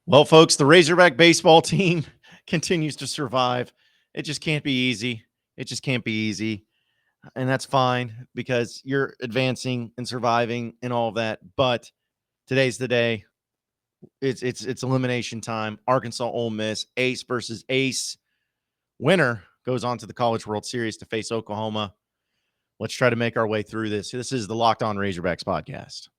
Well, folks, the Razorback baseball team continues to survive. It just can't be easy. It just can't be easy. And that's fine because you're advancing and surviving and all of that. But today's the day. It's elimination time. Arkansas Ole Miss, ace versus ace. Winner goes on to the College World Series to face Oklahoma. Let's try to make our way through this. This is the Locked On Razorbacks podcast.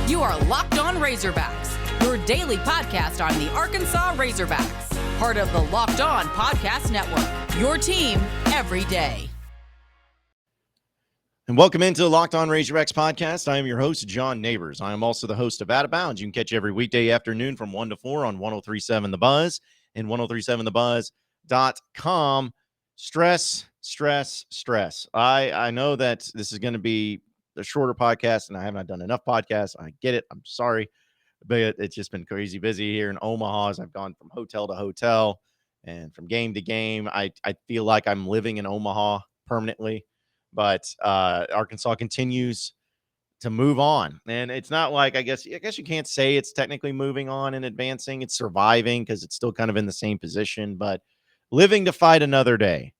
You are Locked On Razorbacks, your daily podcast on the Arkansas Razorbacks, part of the Locked On Podcast Network, your team every day. And welcome into the Locked On Razorbacks podcast. I am your host, John Nabors. I am also the host of Out of Bounds. You can catch every weekday afternoon from 1 to 4 on 103.7 The Buzz and 103.7thebuzz.com. Stress. I know that this is going to be a shorter podcast, and I have not done enough podcasts. I get it. I'm sorry. But it's just been crazy busy here in Omaha as I've gone from hotel to hotel and from game to game. I feel like I'm living in Omaha permanently. But Arkansas continues to move on. And it's not like, I guess you can't say it's technically moving on and advancing. It's surviving because it's still kind of in the same position. But living to fight another day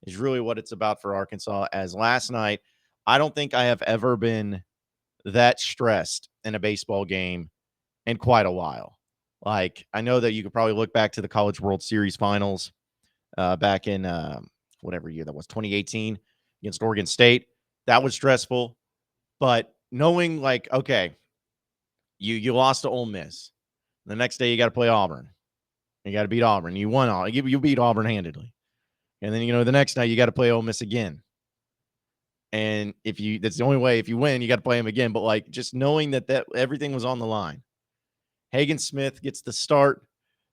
is really what it's about for Arkansas. As last night, I don't think I have ever been that stressed in a baseball game in quite a while. Like, I know that you could probably look back to the College World Series finals back in whatever year that was, 2018 against Oregon State. That was stressful. But knowing, like, okay, you lost to Ole Miss. The next day you got to play Auburn. You got to beat Auburn. You won all. You beat Auburn handedly. And then, the next night you got to play Ole Miss again. And that's the only way. If you win, you got to play them again. But, like, just knowing that everything was on the line. Hagen Smith gets the start,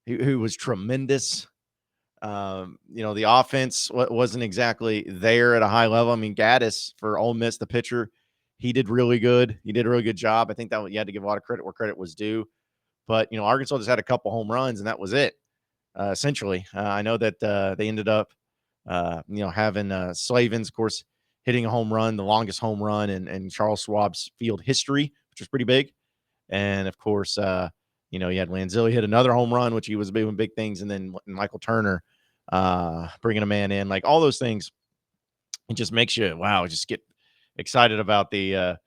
who was tremendous. The offense wasn't exactly there at a high level. I mean, Gaddis for Ole Miss, the pitcher, he did really good. He did a really good job. I think that you had to give a lot of credit where credit was due. But, Arkansas just had a couple home runs, and that was it, essentially. I know that they ended up, having Slavens, of course, hitting a home run, the longest home run in Charles Schwab's field history, which was pretty big. And, of course, you had Lanzilli hit another home run, which he was doing big things. And then Michael Turner bringing a man in, like all those things. It just makes you, just get excited about the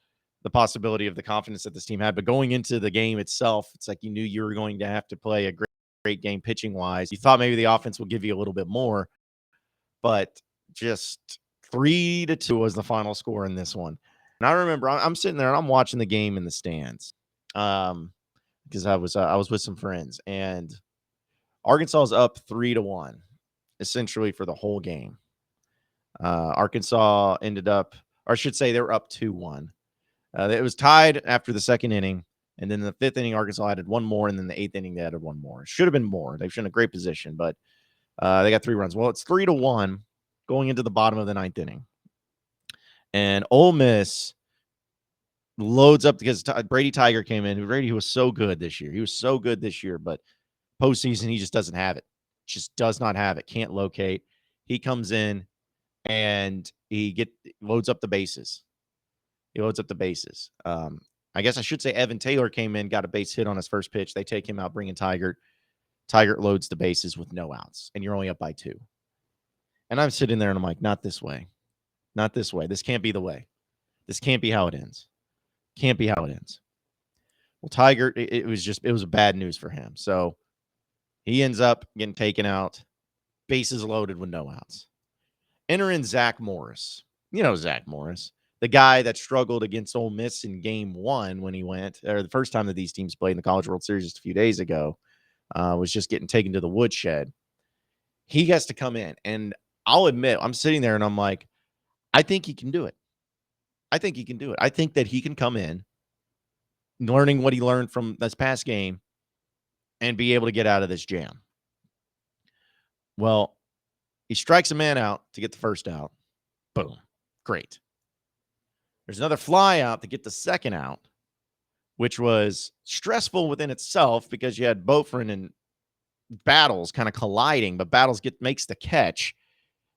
possibility of the confidence that this team had. But going into the game itself, it's like you knew you were going to have to play a great game pitching wise. You thought maybe the offense would give you a little bit more, but just 3-2 was the final score in this one. And I remember I'm sitting there and I'm watching the game in the stands. Because I was with some friends, and Arkansas is up 3-1, essentially for the whole game. Arkansas ended up, or I should say, they were up 2-1. It was tied after the second inning, and then the fifth inning, Arkansas added one more, and then the eighth inning, they added one more. It should have been more. They've shown a great position, but they got 3 runs. Well, it's 3-1 going into the bottom of the ninth inning, and Ole Miss loads up because Brady Tiger came in. Brady was so good this year. He was so good this year, but postseason, he just doesn't have it. Just does not have it. Can't locate. He comes in and he loads up the bases. I guess I should say Evan Taylor came in, got a base hit on his first pitch. They take him out, bring in Tigert. Tigert loads the bases with no outs, and you're only up by 2. And I'm sitting there and I'm like, not this way. Not this way. This can't be the way. This can't be how it ends. Can't be how it ends. Well, Tiger, it was bad news for him. So he ends up getting taken out, bases loaded with no outs. Enter in Zach Morris. You know Zach Morris, the guy that struggled against Ole Miss in game 1 when he went, or the first time that these teams played in the College World Series just a few days ago, was just getting taken to the woodshed. He has to come in, and I'll admit, I'm sitting there and I'm like, I think he can do it. I think that he can come in, learning what he learned from this past game, and be able to get out of this jam. Well, he strikes a man out to get the first out. Boom. Great. There's another fly out to get the second out, which was stressful within itself because you had Beaufort and Battles kind of colliding, but Battles makes the catch,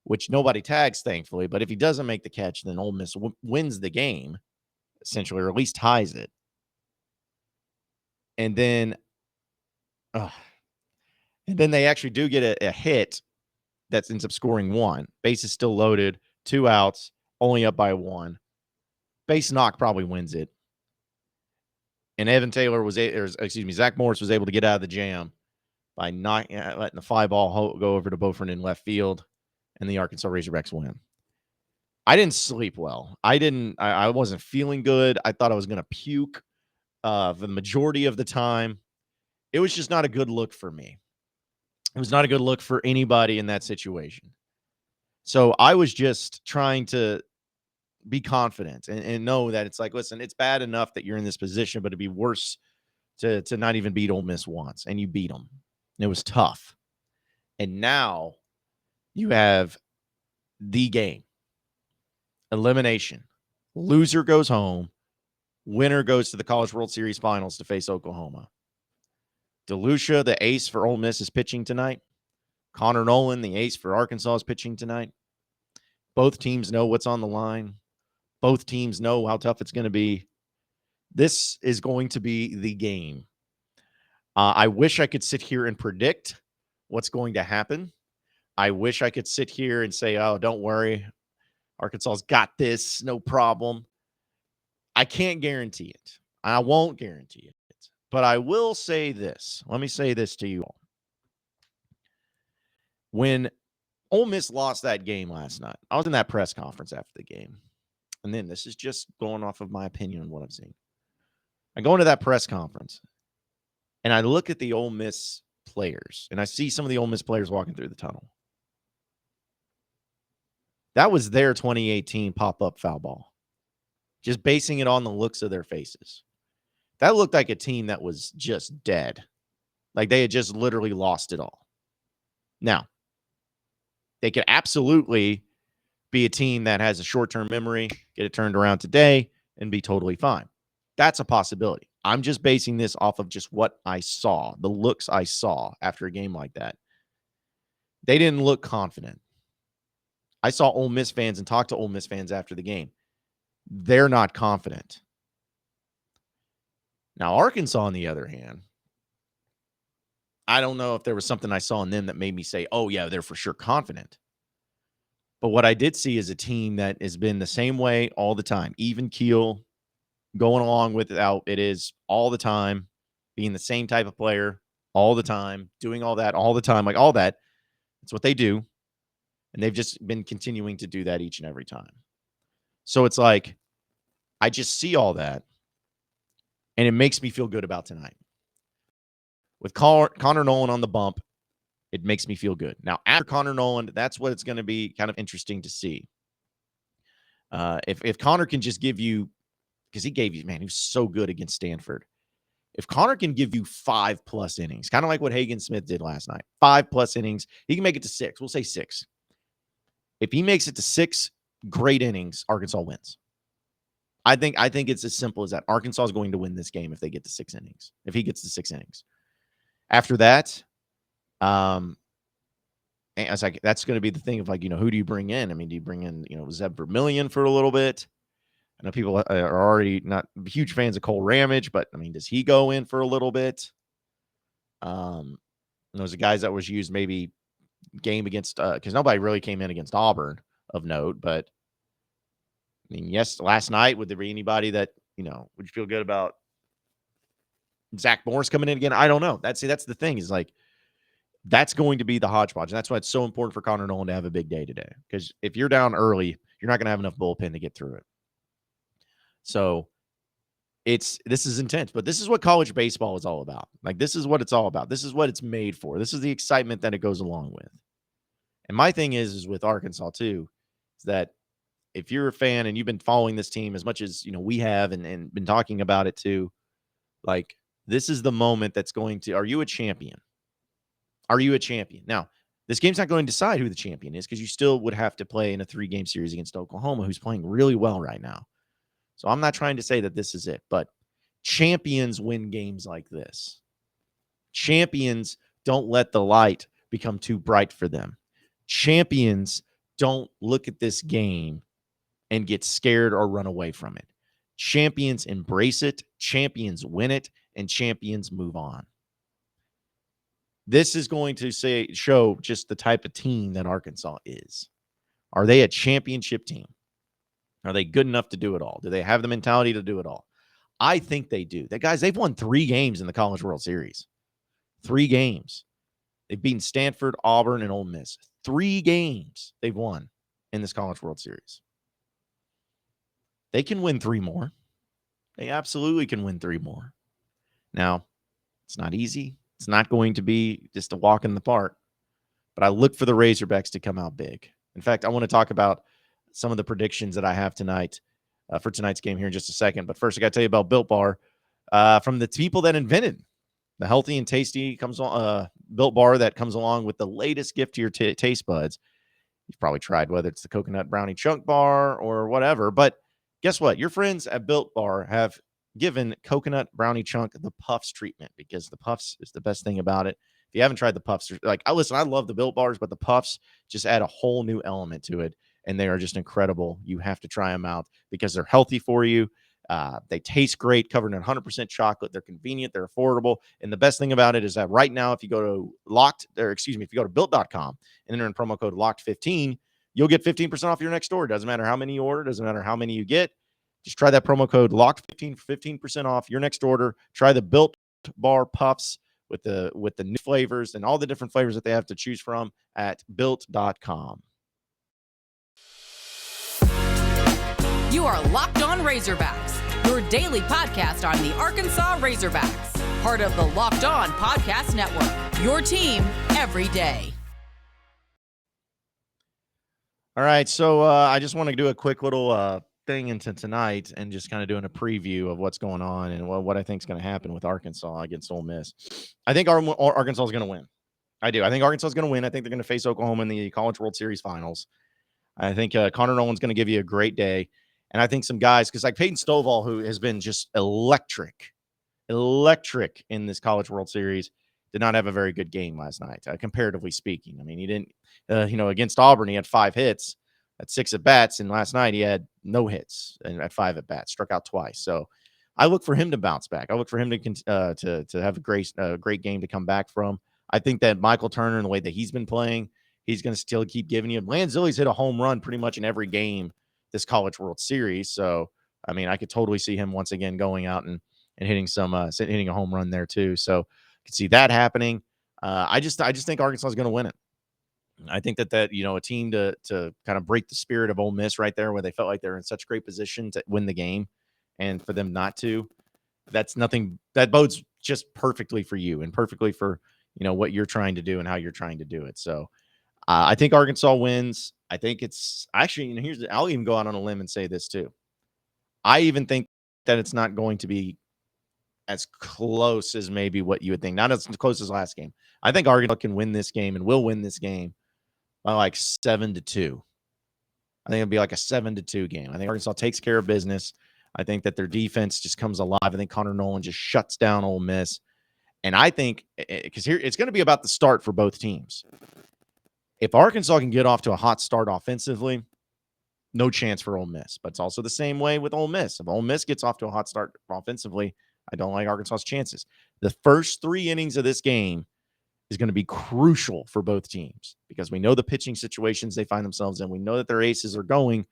which nobody tags, thankfully. But if he doesn't make the catch, then Ole Miss wins the game, essentially, or at least ties it. And then, uh, they actually do get a hit that ends up scoring 1. Base is still loaded, 2 outs, only up by 1. Base knock probably wins it. And Zach Morris was able to get out of the jam by not letting the fly ball go over to Beaufort in left field, and the Arkansas Razorbacks win. I didn't sleep well. I wasn't feeling good. I thought I was going to puke the majority of the time. It was just not a good look for me. It was not a good look for anybody in that situation. So I was just trying to be confident and know that it's like, listen, it's bad enough that you're in this position, but it'd be worse to not even beat Ole Miss once, and you beat them. And it was tough. And now you have the game. Elimination. Loser goes home. Winner goes to the College World Series Finals to face Oklahoma. DeLucia, the ace for Ole Miss, is pitching tonight. Connor Nolan, the ace for Arkansas, is pitching tonight. Both teams know what's on the line. Both teams know how tough it's going to be. This is going to be the game. I wish I could sit here and predict what's going to happen. I wish I could sit here and say, oh, don't worry, Arkansas's got this, no problem. I can't guarantee it. I won't guarantee it. But I will say this. Let me say this to you all. When Ole Miss lost that game last night, I was in that press conference after the game. And then this is just going off of my opinion on what I've seen. I go into that press conference, and I look at the Ole Miss players, and I see some of the Ole Miss players walking through the tunnel. That was their 2018 pop-up foul ball. Just basing it on the looks of their faces. That looked like a team that was just dead. Like they had just literally lost it all. Now, they could absolutely be a team that has a short-term memory, get it turned around today, and be totally fine. That's a possibility. I'm just basing this off of just what I saw, the looks I saw after a game like that. They didn't look confident. I saw Ole Miss fans and talked to Ole Miss fans after the game. They're not confident. Now, Arkansas, on the other hand, I don't know if there was something I saw in them that made me say, oh, yeah, they're for sure confident. But what I did see is a team that has been the same way all the time, even keel, going along with it is all the time, being the same type of player all the time, doing all that all the time, like all that. It's what they do. And they've just been continuing to do that each and every time. So it's like, I just see all that, and it makes me feel good about tonight. With Connor Nolan on the bump, it makes me feel good. Now, after Connor Nolan, that's what it's going to be kind of interesting to see. If Connor can just give you, because he gave you, man, he was so good against Stanford. If Connor can give you 5+ innings, kind of like what Hagen Smith did last night, 5+ innings, he can make it to 6. We'll say 6. If he makes it to 6 great innings, Arkansas wins. I think it's as simple as that. Arkansas is going to win this game if they get to 6 innings. If he gets to 6 innings. After that, and it's like that's going to be the thing of like, who do you bring in? I mean, do you bring in, Zeb Vermillion for a little bit? I know people are already not huge fans of Cole Ramage, but I mean, does he go in for a little bit? Those are guys that was used maybe game against because nobody really came in against Auburn of note, but I mean, yes, last night, would there be anybody that, would you feel good about Zach Morris coming in again? I don't know. That's the thing is like, that's going to be the hodgepodge. And that's why it's so important for Connor Nolan to have a big day today. Because if you're down early, you're not going to have enough bullpen to get through it. So this is intense, but this is what college baseball is all about. Like, this is what it's all about. This is what it's made for. This is the excitement that it goes along with. And my thing is with Arkansas too, is that if you're a fan and you've been following this team as much as, we have and been talking about it too, like, this is the moment that's going to, are you a champion? Are you a champion? Now, this game's not going to decide who the champion is because you still would have to play in a 3-game series against Oklahoma, who's playing really well right now. So I'm not trying to say that this is it, but champions win games like this. Champions don't let the light become too bright for them. Champions don't look at this game and get scared or run away from it. Champions embrace it, champions win it, and champions move on. This is going to show just the type of team that Arkansas is. Are they a championship team? Are they good enough to do it all? Do they have the mentality to do it all? I think they do. They've won 3 games in the College World Series. 3 games. They've beaten Stanford, Auburn, and Ole Miss. 3 games they've won in this College World Series. They can win 3 more. They absolutely can win 3 more. Now, it's not easy. It's not going to be just a walk in the park. But I look for the Razorbacks to come out big. In fact, I want to talk about some of the predictions that I have tonight for tonight's game here in just a second. But first, I got to tell you about Built Bar. From the people that invented the healthy and tasty Built Bar that comes along with the latest gift to your taste buds. You've probably tried whether it's the coconut brownie chunk bar or whatever. But guess what? Your friends at Built Bar have given coconut brownie chunk the Puffs treatment, because the Puffs is the best thing about it. If you haven't tried the Puffs, I love the Built Bars, but the Puffs just add a whole new element to it, and they are just incredible. You have to try them out because they're healthy for you. They taste great, covered in 100% chocolate. They're convenient, they're affordable, and the best thing about it is that right now, if you go to built.com and enter in promo code LOCKED15, you'll get 15% off your next order. Doesn't matter how many you order, doesn't matter how many you get. Just try that promo code LOCKED15 for 15% off your next order. Try the Built Bar Puffs with the new flavors and all the different flavors that they have to choose from at built.com. You are Locked On Razorbacks, your daily podcast on the Arkansas Razorbacks, part of the Locked On Podcast Network, your team every day. All right, so I just want to do a quick little thing into tonight and just kind of doing a preview of what's going on and what I think is going to happen with Arkansas against Ole Miss. I think Arkansas is going to win. I do. I think Arkansas is going to win. I think they're going to face Oklahoma in the College World Series finals. I think Connor Nolan's going to give you a great day. And I think some guys, because like Peyton Stovall, who has been just electric in this College World Series, did not have a very good game last night, comparatively speaking. I mean, he didn't, against Auburn, he had 5 hits at 6 at-bats, and last night he had no hits and at 5 at-bats, struck out twice. So I look for him to bounce back. I look for him to have a great game to come back from. I think that Michael Turner, and the way that he's been playing, he's going to still keep giving you. Lanzilli's hit a home run pretty much in every game this College World Series. So, I mean, I could totally see him once again going out and hitting hitting a home run there too. So I could see that happening. I just think Arkansas is going to win it. I think that a team to kind of break the spirit of Ole Miss right there, where they felt like they're in such great position to win the game, and for them not to, that bodes just perfectly for you and perfectly for what you're trying to do and how you're trying to do it. So I think Arkansas wins. I think it's actually, I'll even go out on a limb and say this too. I even think that it's not going to be as close as maybe what you would think. Not as close as last game. I think Arkansas can win this game and will win this game by like 7-2. I think it'll be like a 7-2 game. I think Arkansas takes care of business. I think that their defense just comes alive. I think Connor Nolan just shuts down Ole Miss. And I think, because here it's going to be about the start for both teams. If Arkansas can get off to a hot start offensively, no chance for Ole Miss. But it's also the same way with Ole Miss. If Ole Miss gets off to a hot start offensively, I don't like Arkansas's chances. The first 3 innings of this game is going to be crucial for both teams, because we know the pitching situations they find themselves in. We know that their aces are going,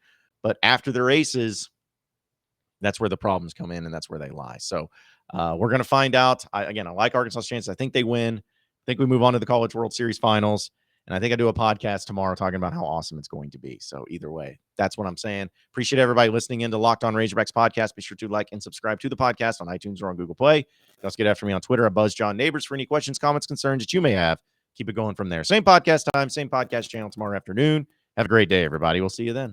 but after their aces, that's where the problems come in, and that's where they lie. So we're going to find out. I like Arkansas's chances. I think they win. I think we move on to the College World Series finals. And I think I do a podcast tomorrow talking about how awesome it's going to be. So either way, that's what I'm saying. Appreciate everybody listening in to Locked On Razorbacks podcast. Be sure to like and subscribe to the podcast on iTunes or on Google Play. You can also get after me on Twitter at BuzzJohnNabors for any questions, comments, concerns that you may have. Keep it going from there. Same podcast time, same podcast channel tomorrow afternoon. Have a great day, everybody. We'll see you then.